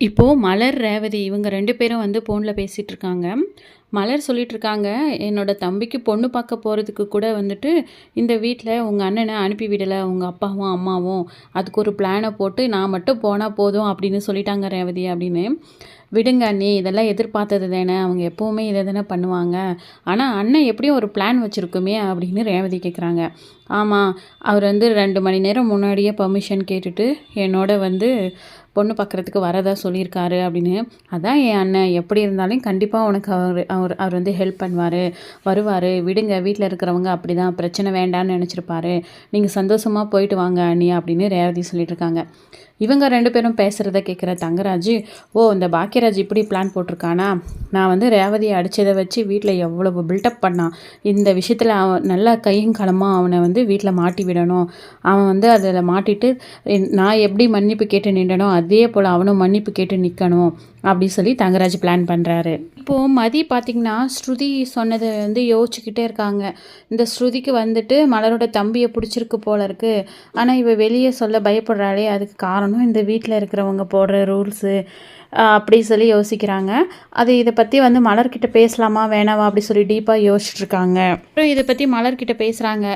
இப்போது மலர், ரேவதி இவங்க 2 பேரும் வந்து ஃபோனில் பேசிகிட்டு இருக்காங்க. மலர் சொல்லிட்டு இருக்காங்க, "என்னோட தம்பிக்கு பொண்ணு பார்க்க போகிறதுக்கு கூட வந்துட்டு இந்த வீட்டில் உங்கள் அண்ணனை அனுப்பி விடலை, உங்கள் அப்பாவும் அம்மாவும். அதுக்கு ஒரு பிளானை போட்டு நான் மட்டும் போனால் போதும் அப்படின்னு சொல்லிட்டாங்க ரேவதி" அப்படின்னு. "விடுங்க அண்ணி, இதெல்லாம் எதிர்பார்த்தது தானே, அவங்க எப்போவுமே இதை தானே பண்ணுவாங்க. ஆனால் அண்ணன் எப்படியும் ஒரு பிளான் வச்சுருக்குமே" அப்படின்னு ரேவதி கேட்குறாங்க. "ஆமாம், அவர் வந்து 2 மணி நேரம் முன்னாடியே பர்மிஷன் கேட்டுட்டு என்னோட வந்து பொண்ணு பார்க்குறதுக்கு வரதா சொல்லியிருக்காரு" அப்படின்னு. "அதான் என் அண்ணன், எப்படி இருந்தாலும் கண்டிப்பாக உனக்கு அவர் அவர் அவர் வந்து ஹெல்ப் பண்ணுவார், வருவார். விடுங்க, வீட்டில் இருக்கிறவங்க அப்படி தான், பிரச்சனை வேண்டான்னு நினச்சிருப்பாரு. நீங்கள் சந்தோஷமாக போயிட்டு வாங்க அண்ணி" அப்படின்னு ரேவதி சொல்லிட்டு இருக்காங்க. இவங்க 2 பேரும் பேசுகிறத கேட்குற தங்கராஜ், "ஓ, இந்த பாக்கியராஜ் இப்படி பிளான் போட்டிருக்கானா? நான் வந்து ரேவதியை அடித்ததை வச்சு வீட்டில் எவ்வளவு பில்டப் பண்ணான். இந்த விஷயத்தில் அவன் நல்லா கையும் களமாக அவனை வந்து வீட்டில் மாட்டி விடணும். அவன் வந்து அதில் மாட்டிட்டு நான் எப்படி மன்னிப்பு கேட்டு நின்றனோ அதே போல் அவனும் மன்னிப்பு கேட்டு நிற்கணும்" அப்படி சொல்லி தங்கராஜ் பிளான் பண்ணுறாரு. இப்போது மதி பார்த்திங்கன்னா ஸ்ருதி சொன்னதை வந்து யோசிச்சுக்கிட்டே இருக்காங்க. இந்த ஸ்ருதிக்கு வந்துட்டு மலரோட தம்பியை பிடிச்சிருக்கு போல இருக்குது. ஆனால் இவ வெளியே சொல்ல பயப்படுறாளே, அதுக்கு காரணம் இந்த வீட்டில் இருக்கிறவங்க போடுற ரூல்ஸு அப்படி சொல்லி யோசிக்கிறாங்க. இதை பற்றி வந்து மலர்கிட்ட பேசலாமா வேணாவா அப்படி சொல்லி டீப்பாக யோசிச்சுட்ருக்காங்க. அப்புறம் இதை பற்றி மலர்கிட்ட பேசுகிறாங்க.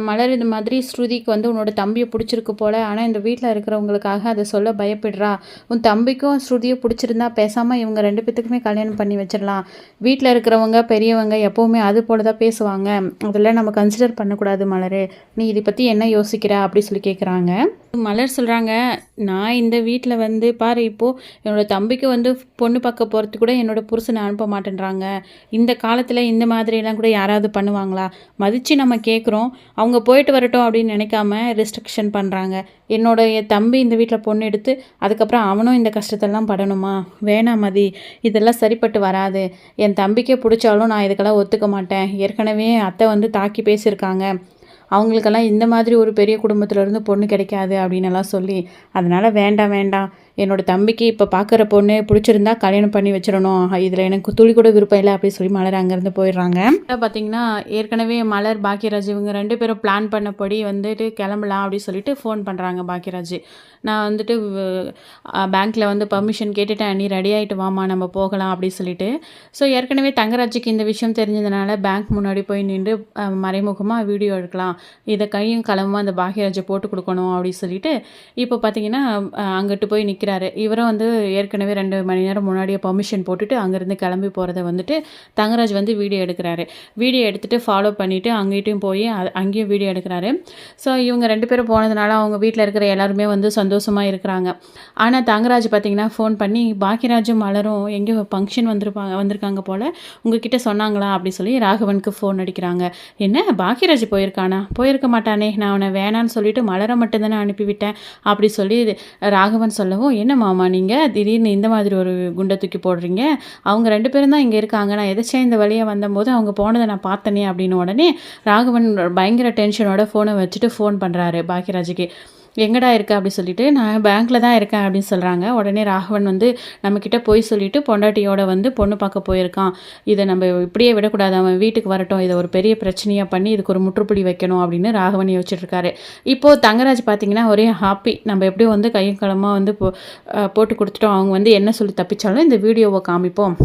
"மலர், இந்த மாதிரி ஸ்ருதிக்கு வந்து உன்னோட தம்பியை பிடிச்சிருக்கு போல், ஆனால் இந்த வீட்டில் இருக்கிறவங்களுக்காக அதை சொல்ல பயப்படுறா. உன் தம்பிக்கும் ஸ்ருதியை பிடிச்சிருந்தா பேசாமல் இவங்க 2 பேத்துக்குமே கல்யாணம் பண்ணி வச்சிடலாம். வீட்டில் இருக்கிறவங்க பெரியவங்க எப்போவுமே அது போல தான் பேசுவாங்க. அதெல்லாம் நம்ம கன்சிடர் பண்ணக்கூடாது மலர். நீ இதை பற்றி என்ன யோசிக்கிற?" அப்படி சொல்லி கேட்குறாங்க. மலர் சொல்கிறாங்க, "நான் இந்த வீட்டில் வந்து பாரு, இப்போது என்னோடய தம்பிக்கு வந்து பொண்ணு பார்க்க போகிறதுக்கு கூட என்னோடய புருஷனை அனுப்ப மாட்டேன்றாங்க. இந்த காலத்தில் இந்த மாதிரியெல்லாம் கூட யாராவது பண்ணுவாங்களா? மதித்து நம்ம கேட்குறோம், அவங்க போயிட்டு வரட்டும் அப்படின்னு நினைக்காம ரெஸ்ட்ரிக்ஷன் பண்ணுறாங்க. என் தம்பி இந்த வீட்டில் பொண்ணு எடுத்து அதுக்கப்புறம் அவனும் இந்த கஷ்டத்தெல்லாம் படணுமா? வேணாம் மதி, இதெல்லாம் சரிப்பட்டு வராது. என் தம்பிக்கே பிடிச்சாலும் நான் இதுக்கெல்லாம் ஒத்துக்க மாட்டேன். ஏற்கனவே அத்தை வந்து தாக்கி பேசியிருக்காங்க. அவங்களுக்கெல்லாம் இந்த மாதிரி ஒரு பெரிய குடும்பத்திலேருந்து பொண்ணு கிடைக்காது" அப்படின்னு எல்லாம் சொல்லி, "அதனால் வேண்டாம் வேண்டாம், என்னோடய தம்பிக்கு இப்போ பார்க்குற பொண்ணு பிடிச்சிருந்தா கல்யாணம் பண்ணி வச்சிடணும். இதில் எனக்கு துளி கூட விருப்பம் இல்லை" அப்படி சொல்லி மலர் அங்கேருந்து போயிடுறாங்க. பார்த்திங்கன்னா ஏற்கனவே மலர், பாக்கியராஜ் இவங்க 2 பேரும் பிளான் பண்ணபடி வந்துட்டு கிளம்பலாம் அப்படின்னு சொல்லிட்டு ஃபோன் பண்ணுறாங்க பாக்கியராஜ். "நான் வந்துட்டு பேங்க்கில் வந்து பர்மிஷன் கேட்டுட்டேன், நீ ரெடி ஆகிட்டு வாமா, நம்ம போகலாம்" அப்படி சொல்லிட்டு. ஸோ ஏற்கனவே தங்கராஜுக்கு இந்த விஷயம் தெரிஞ்சதுனால பேங்க் முன்னாடி போய் நின்று மறைமுகமாக வீடியோ எடுக்கலாம், இதை கையும் களமாக அந்த பாக்கியராஜை போட்டு கொடுக்கணும் அப்படின்னு சொல்லிட்டு இப்போ பார்த்திங்கன்னா அங்கிட்டு போய் நிற்கிறாரு. இவரும் வந்து ஏற்கனவே 2 மணி நேரம் முன்னாடியே பர்மிஷன் போட்டுட்டு அங்கேருந்து கிளம்பி போகிறத வந்துட்டு தங்கராஜ் வந்து வீடியோ எடுக்கிறாரு. வீடியோ எடுத்துகிட்டு ஃபாலோ பண்ணிவிட்டு அங்கேயும் போய் அங்கேயும் வீடியோ எடுக்கிறாரு. ஸோ இவங்க 2 பேரும் போனதுனால அவங்க வீட்டில் இருக்கிற எல்லாருமே வந்து சந்தோஷமாக இருக்கிறாங்க. ஆனால் தங்கராஜ் பார்த்திங்கன்னா ஃபோன் பண்ணி, "பாக்கியராஜும் மலரும் எங்கேயோ ஃபங்க்ஷன் வந்திருக்காங்க போல், உங்ககிட்ட சொன்னாங்களா?" அப்படி சொல்லி ராகவனுக்கு ஃபோன் அடிக்கிறாங்க. "என்ன, பாக்கியராஜ் போயிருக்கானா? போயிருக்க மாட்டானே, நான் அவனை வேணான்னு சொல்லிட்டு மலரை மட்டும்தானே அனுப்பிவிட்டேன்" அப்படி சொல்லி ராகவன் சொல்லவும், "என்ன மாமா நீங்கள் திடீர்னு இந்த மாதிரி ஒரு குண்டை தூக்கி போடுறீங்க? அவங்க 2 பேரும் தான் இங்கே இருக்காங்க. நான் எதாச்சும் இந்த வழியாக வந்தபோது அவங்க போனதை நான் பார்த்தனே" அப்படின்னு உடனே ராகவன் பயங்கர டென்ஷனோட ஃபோனை வச்சுட்டு ஃபோன் பண்ணுறாரு பாக்கியராஜுக்கு. "எங்கடா இருக்க?" அப்படி சொல்லிட்டு, "நான் பேங்க்கில் தான் இருக்கேன்" அப்படின்னு சொல்கிறாங்க. உடனே ராகவன் வந்து, "நம்மக்கிட்ட போய் சொல்லிவிட்டு பொண்டாட்டியோட வந்து பொண்ணு பார்க்க போயிருக்கான். இதை நம்ம இப்படியே விடக்கூடாது, அவன் வீட்டுக்கு வரட்டும், இதை ஒரு பெரிய பிரச்சனையாக பண்ணி இதுக்கு ஒரு முற்றுப்புள்ளி வைக்கணும்" அப்படின்னு ராகவன் யோசிச்சுட்ருக்காரு. இப்போது தங்கராஜ் பார்த்திங்கன்னா ஒரே ஹாப்பி. நம்ம எப்படியும் வந்து கையும் களமாக வந்து போட்டு கொடுத்துட்டோம், அவங்க வந்து என்ன சொல்லி தப்பிச்சாலும் இந்த வீடியோவை காமிப்போம்,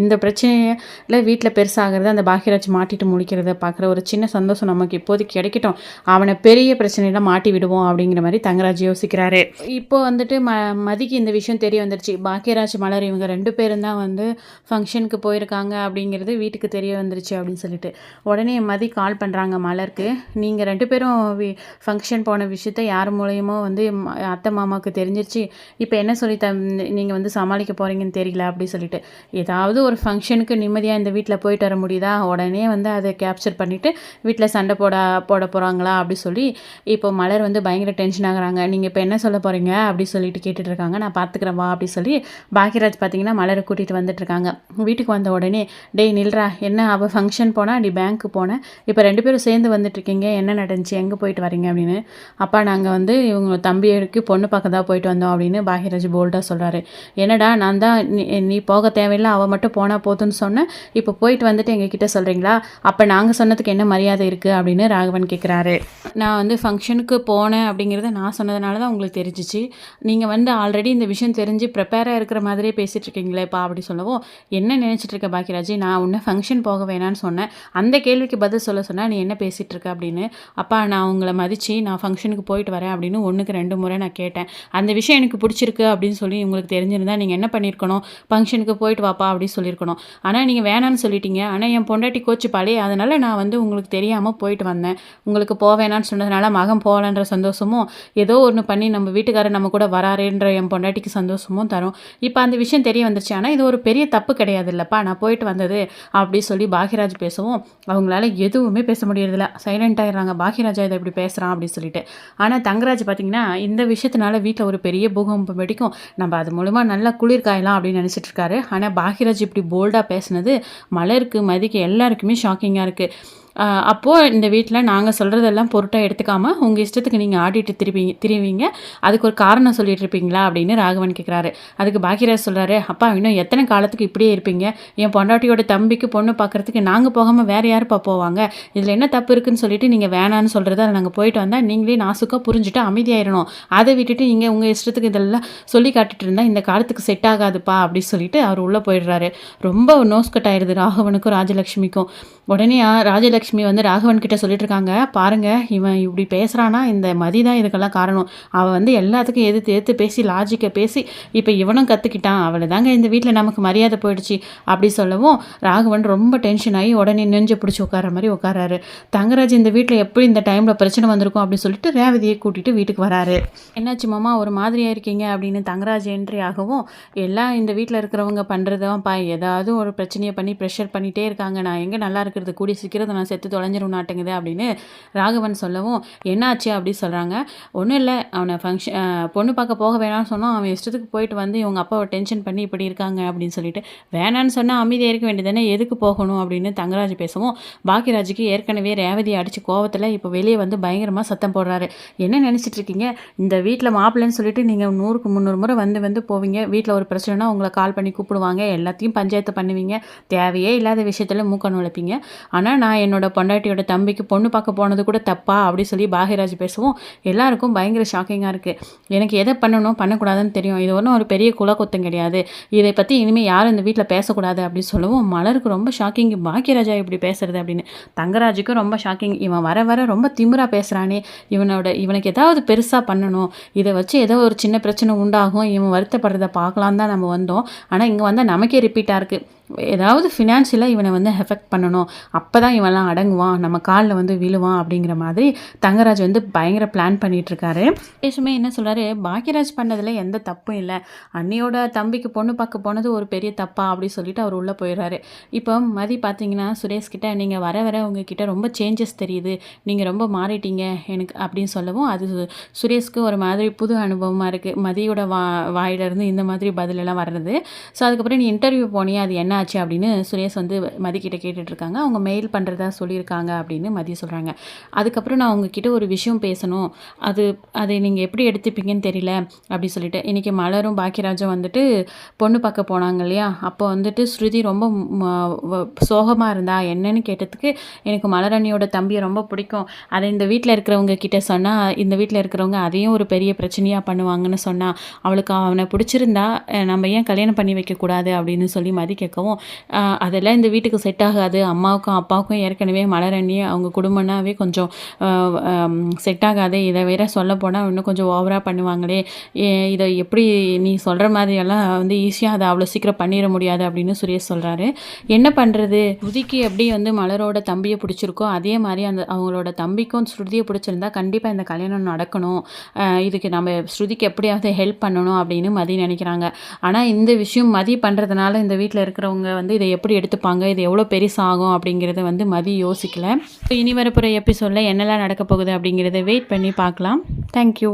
இந்த பிரச்சனையில் வீட்டில் பெருசாகிறது அந்த பாக்கியராஜ் மாட்டிட்டு முழிக்கிறத பார்க்குற ஒரு சின்ன சந்தோஷம் நமக்கு இப்போதைக்கு கிடைக்கட்டும், அவனை பெரிய பிரச்சனையில் மாட்டி விடுவோம் அப்படிங்கிற மாதிரி தங்கராஜ் யோசிக்கிறாரு. இப்போ வந்துட்டு மதிக்கு இந்த விஷயம் தெரிய வந்துருச்சு. பாக்கியராஜ், மலர் இவங்க 2 பேரும் தான் வந்து ஃபங்க்ஷனுக்கு போயிருக்காங்க அப்படிங்கிறது வீட்டுக்கு தெரிய வந்துருச்சு அப்படின்னு சொல்லிட்டு. உடனே மதி கால் பண்ணுறாங்க மலருக்கு. "நீங்கள் 2 பேரும் ஃபங்க்ஷன் போன விஷயத்த யார் மூலயமோ வந்து அத்தை மாமாவுக்கு தெரிஞ்சிருச்சு. இப்போ என்ன சொல்லி நீங்கள் வந்து சமாளிக்க போகிறீங்கன்னு தெரியல" அப்படி சொல்லிட்டு. "ஏதாவது ஒரு ஃபங்க்ஷனுக்கு நிம்மதியாக இந்த வீட்டில் போயிட்டு வர முடியுதா? உடனே வந்து அதை கேப்சர் பண்ணிவிட்டு வீட்டில் சண்டை போட போகிறாங்களா?" அப்படி சொல்லி இப்போ மலர் வந்து பயங்கர டென்ஷன் ஆகுறாங்க. "நீங்கள் இப்போ என்ன சொல்ல போகிறீங்க?" அப்படி சொல்லிட்டு கேட்டுட்ருக்காங்க. "நான் பார்த்துக்கிறேன் வா" அப்படி சொல்லி பாக்கியராஜ் பார்த்திங்கன்னா மலரை கூட்டிகிட்டு வந்துட்டுருக்காங்க. வீட்டுக்கு வந்த உடனே, "டேய் நில்றா, என்ன அவள் ஃபங்க்ஷன் போனால் நீ பேங்க்கு போனேன், இப்போ 2 பேரும் சேர்ந்து வந்துட்டுருக்கீங்க, என்ன நடந்துச்சு, எங்கே போயிட்டு வரீங்க?" அப்படின்னு. "அப்பா, நாங்கள் வந்து இவங்க தம்பிக்கு பொண்ணு பார்க்க தான் போயிட்டு வந்தோம்" அப்படின்னு பாக்கியராஜ் போல்டாக சொல்கிறாரு. "என்னடா, நான் தான் நீ போக தேவையில்லை, அவள் மட்டும் போனால் போதும்னு சொன்னேன், இப்போ போயிட்டு வந்துட்டு எங்ககிட்ட சொல்கிறீங்களா? அப்போ நாங்கள் சொன்னதுக்கு என்ன மரியாதை இருக்குது?" அப்படின்னு ராகவன் கேட்குறாரு. "நான் வந்து ஃபங்க்ஷனுக்கு போனேன் அப்படிங்கிறது அப்படிங்கிறத நான் சொன்னதுனால தான் உங்களுக்கு தெரிஞ்சிச்சு. நீங்கள் வந்து ஆல்ரெடி இந்த விஷயம் தெரிஞ்சு ப்ரிப்பேராக இருக்கிற மாதிரியே பேசிகிட்டு இருக்கீங்களேப்பா அப்படி சொல்லவும், என்ன நினச்சிட்டு இருக்க பாக்கியராஜ், நான் உன்னை ஃபங்க்ஷன் போக வேணான்னு சொன்னேன், அந்த கேள்விக்கு பதில் சொல்ல சொன்னால் நீ என்ன பேசிகிட்டு இருக்க அப்படின்னு. அப்பா நான் உங்களை மதித்து நான் ஃபங்க்ஷனுக்கு போயிட்டு வரேன் அப்படின்னு 1க்கு 2 முறை நான் கேட்டேன். அந்த விஷயம் எனக்கு பிடிச்சிருக்கு அப்படின்னு சொல்லி உங்களுக்கு தெரிஞ்சிருந்தா நீங்கள் என்ன பண்ணியிருக்கணும், ஃபங்க்ஷனுக்கு போயிட்டு வாப்பா அப்படின்னு சொல்லியிருக்கணும். ஆனால் நீங்கள் வேணான்னு சொல்லிட்டீங்க. ஆனால் என் பொண்டாட்டி கோச்சுப்பாளே, அதனால் நான் வந்து உங்களுக்கு தெரியாமல் போயிட்டு வந்தேன். உங்களுக்கு வேணான்னு சொன்னதுனால மகன் போகலன்ற சந்தோஷமும், ஏதோ ஒன்று பண்ணி நம்ம வீட்டுக்காரர் நம்ம கூட வராருன்ற என் பொண்டாட்டிக்கு சந்தோஷமும் தரும். இப்போ அந்த விஷயம் தெரிய வந்துருச்சு. ஆனால் இது ஒரு பெரிய தப்பு கிடையாது இல்லைப்பா, நான் போயிட்டு வந்தது அப்படி சொல்லி பாக்கியராஜ் பேசவும் அவங்களால எதுவுமே பேச முடியறதில்ல. சைலண்ட் ஆகிடுறாங்க. பாக்கியராஜா இதை இப்படி பேசுகிறான் அப்படின்னு சொல்லிட்டு. ஆனால் தங்கராஜ் பார்த்தீங்கன்னா இந்த விஷயத்தினால வீட்டில் ஒரு பெரிய பூகம்பம் வெடிக்கும், நம்ம அது மூலமாக நல்லா குளிர் காயலாம் அப்படின்னு நினச்சிட்டு இருக்காரு. ஆனால் பாக்கியராஜ் இப்படி போல்டாக பேசுனது மலருக்கு, மதிக்கு எல்லாருக்குமே ஷாக்கிங்காக இருக்குது. அப்போது இந்த வீட்டில் நாங்கள் சொல்கிறதெல்லாம் பொருட்டாக எடுத்துக்காமல் உங்கள் இஷ்டத்துக்கு நீங்கள் ஆடிட்டு திரிவீங்க, அதுக்கு ஒரு காரணம் சொல்லிட்டு இருப்பீங்களா அப்படின்னு ராகவன் கேட்குறாரு. அதுக்கு பாக்கியராஜ் சொல்கிறாரு, அப்பா இன்னும் எத்தனை காலத்துக்கு இப்படியே இருப்பீங்க, என் பொண்டாட்டியோட தம்பிக்கு பொண்ணு பார்க்குறதுக்கு நாங்கள் போகாமல் வேறு யாருப்பா போவாங்க, இதில் என்ன தப்பு இருக்குன்னு சொல்லிட்டு நீங்கள் வேணான்னு சொல்கிறத அதை நாங்கள் போயிட்டு வந்தால் நீங்களே நாசுக்காக புரிஞ்சுட்டு அமைதியாயிடணும், அதை விட்டுட்டு நீங்கள் உங்கள் இஷ்டத்துக்கு இதெல்லாம் சொல்லி காட்டிட்டு இருந்தால் இந்த காலத்துக்கு செட் ஆகாதுப்பா அப்படின்னு சொல்லிட்டு அவர் உள்ளே போயிடுறாரு. ரொம்ப நோஸ்கட் ஆயிடுது ராகவனுக்கும் ராஜலக்ஷ்மிக்கும். உடனே ராஜலக்ஷ்மி வந்து ராகவன் கிட்ட சொல்லிட்டு இருக்காங்க, பாருங்க இவன் இப்படி பேசுகிறானா, இந்த மதி தான் இதுக்கெல்லாம் காரணம், அவன் வந்து எல்லாத்துக்கும் எதிர்த்து பேசி லாஜிக்கை பேசி இப்போ இவனும் கற்றுக்கிட்டான், அவளை தாங்க இந்த வீட்டில் நமக்கு மரியாதை போயிடுச்சு அப்படி சொல்லவும் ராகவன் ரொம்ப டென்ஷன் ஆகி உடனே நெஞ்சு பிடிச்சி உட்கார மாதிரி உட்காராரு. தங்கராஜ் இந்த வீட்டில் எப்படி இந்த டைமில் பிரச்சனை வந்திருக்கும் அப்படின்னு சொல்லிட்டு ரேவதியை கூட்டிகிட்டு வீட்டுக்கு வராரு. என்னாச்சு மாமா ஒரு மாதிரியாக இருக்கீங்க அப்படின்னு தங்கராஜ் என்ட்ரி ஆகவும், எல்லாம் இந்த வீட்டில் இருக்கிறவங்க பண்ணுறதான்ப்பா, ஏதாவது ஒரு பிரச்சனையை பண்ணி ப்ரெஷர் பண்ணிகிட்டே இருக்காங்க, நான் எங்கே நல்லா இருக்கிறது, கூடி சீக்கிரத்தை நான் செத்து தொலைஞ்சிரும் நாட்டுங்குது அப்படின்னு ராகவன் சொல்லவும், என்னாச்சு அப்படின்னு சொல்கிறாங்க. ஒன்றும் இல்லை, அவனை பொண்ணு பார்க்க போக வேணாம்னு சொன்னால் அவன் இஷ்டத்துக்கு போயிட்டு வந்து இவங்க அப்பாவை டென்ஷன் பண்ணி இப்படி இருக்காங்க அப்படின்னு சொல்லிட்டு, வேணான்னு சொன்னால் அமைதியாக இருக்க வேண்டியதானே, எதுக்கு போகணும் அப்படின்னு தங்கராஜ் பேசவும், பாக்கியராஜுக்கு ஏற்கனவே ரேவதியை அடித்து கோவத்தில் இப்போ வெளியே வந்து பயங்கரமாக சத்தம் போடுறாரு. என்ன நினச்சிட்டு இருக்கீங்க, இந்த வீட்டில் மாப்பிள்ளைன்னு சொல்லிட்டு நீங்கள் 100க்கு 300 முறை வந்து போவீங்க, வீட்டில் ஒரு பிரச்சனைனா உங்களை கால் பண்ணி கூப்பிடுவாங்க, எல்லாத்தையும் பஞ்சாயத்து பண்ணுவீங்க, தேவையே இல்லாத விஷயத்தில் மூக்க நுழைப்பீங்க, ஆனால் நான் என்னோட பொண்டாட்டியோட தம்பிக்கு பொண்ணு பார்க்க போனது கூட தப்பா அப்படி சொல்லி பாகியராஜ் பேசவும் எல்லாருக்கும் பயங்கர ஷாக்கிங்காக இருக்குது. எனக்கு எதை பண்ணணும் பண்ணக்கூடாதுன்னு தெரியும், இது ஒன்றும் ஒரு பெரிய குலக்குத்தம் கிடையாது, இதை பற்றி இனிமேல் யாரும் இந்த வீட்டில் பேசக்கூடாது அப்படின்னு சொல்லவும் மலருக்கு ரொம்ப ஷாக்கிங், பாக்கியராஜா இப்படி பேசுறது அப்படின்னு. தங்கராஜுக்கும் ரொம்ப ஷாக்கிங், இவன் வர வர ரொம்ப திமிரா பேசுகிறானே, இவனுக்கு ஏதாவது பெருசாக பண்ணணும், இதை வச்சு ஏதோ ஒரு சின்ன பிரச்சனை உண்டாகும், இவன் வருத்தப்படுறதை பார்க்கலாம் தான் நம்ம வந்தோம், ஆனால் இங்கே வந்தால் நமக்கே ரிப்பீட்டாக இருக்குது, ஏதாவது ஃபினான்ஷியலாக இவனை வந்து எஃபெக்ட் பண்ணணும், அப்போ தான் இவன்லாம் அடங்குவான், நம்ம காலில் வந்து விழுவான் அப்படிங்கிற மாதிரி தங்கராஜ் வந்து பயங்கர பிளான் பண்ணிகிட்ருக்காரு. பேசுமே என்ன சொல்கிறாரு, பாக்கியராஜ் பண்ணதில் எந்த தப்பும் இல்லை, அண்ணியோட தம்பிக்கு பொண்ணு பார்க்க போனது ஒரு பெரிய தப்பா அப்படி சொல்லிட்டு அவர் உள்ளே போயிடுறாரு. இப்போ மதி பார்த்தீங்கன்னா சுரேஷ்கிட்ட, நீங்கள் வர வர உங்ககிட்ட ரொம்ப சேஞ்சஸ் தெரியுது, நீங்கள் ரொம்ப மாறிட்டீங்க எனக்கு அப்படின்னு சொல்லவும், அது சுரேஷ்க்கு ஒரு மாதிரி புது அனுபவமாக இருக்குது, மதியோட வாயிலிருந்து இந்த மாதிரி பதிலெல்லாம் வர்றது. ஸோ அதுக்கப்புறம் நீ இன்டர்வியூ போனியே, அது என்ன ஆச்சு அப்படின்னு சுரேஷ் வந்து மதிக்கிட்ட கேட்டுட்ருக்காங்க. அவங்க மெயில் பண்ணுறதா சொல்லியிருக்காங்க அப்படின்னு மதி சொல்கிறாங்க. அதுக்கப்புறம் நான் உங்ககிட்ட ஒரு விஷயம் பேசணும், அதை நீங்கள் எப்படி எடுத்துப்பீங்கன்னு தெரியல அப்படி சொல்லிட்டு, இன்றைக்கி மலரும் பாக்கியராஜும் வந்துட்டு பொண்ணு பார்க்க போனாங்க இல்லையா, அப்போ வந்துட்டு ஸ்ருதி ரொம்ப சோகமாக இருந்தா, என்னன்னு கேட்டதுக்கு எனக்கு மலரணியோட தம்பியை ரொம்ப பிடிக்கும், அதை இந்த வீட்டில் இருக்கிறவங்க கிட்ட சொன்னால் இந்த வீட்டில் இருக்கிறவங்க அதையும் ஒரு பெரிய பிரச்சனையாக பண்ணுவாங்கன்னு சொன்னால், அவளுக்கு அவனை பிடிச்சிருந்தா நம்ம ஏன் கல்யாணம் பண்ணி வைக்கக்கூடாது அப்படின்னு சொல்லி மதி கேட்கவும், அதெல்லாம் இந்த வீட்டுக்கு செட் ஆகாது, அம்மாவுக்கும் அப்பாவுக்கும் ஏற்கனவே மலரணி அவங்க குடும்பம்னாவே கொஞ்சம் செட் ஆகாது, இதை வேற சொல்ல போனால் இன்னும் கொஞ்சம் ஓவராக பண்ணுவாங்களே, இதை எப்படி நீ சொல்கிற மாதிரியெல்லாம் வந்து ஈஸியாக அதை அவ்வளோ சீக்கிரம் பண்ணிட முடியாது அப்படின்னு சுரேஷ் சொல்கிறாரு. என்ன பண்ணுறது, ஸ்ருதிக்கு எப்படி வந்து மலரோட தம்பியை பிடிச்சிருக்கோ அதே மாதிரி அவங்களோட தம்பிக்கும் ஸ்ருதியை பிடிச்சிருந்தா கண்டிப்பாக இந்த கல்யாணம் நடக்கணும், இதுக்கு நம்ம ஸ்ருதிக்கு எப்படியாவது ஹெல்ப் பண்ணணும் அப்படின்னு மதி நினைக்கிறாங்க. ஆனால் இந்த விஷயம் மதி பண்ணுறதுனால இந்த வீட்டில் இருக்கிறவங்க வந்து இதை எப்படி எடுத்துப்பாங்க, இது எவ்வளோ பெருசாகும் அப்படிங்கிறத வந்து மதி யோசிக்கல. இனி வரப்போகிற எபிசோடில் என்னெல்லாம் நடக்க போகுது அப்படிங்கிறத வெயிட் பண்ணி பார்க்கலாம். தேங்க்யூ.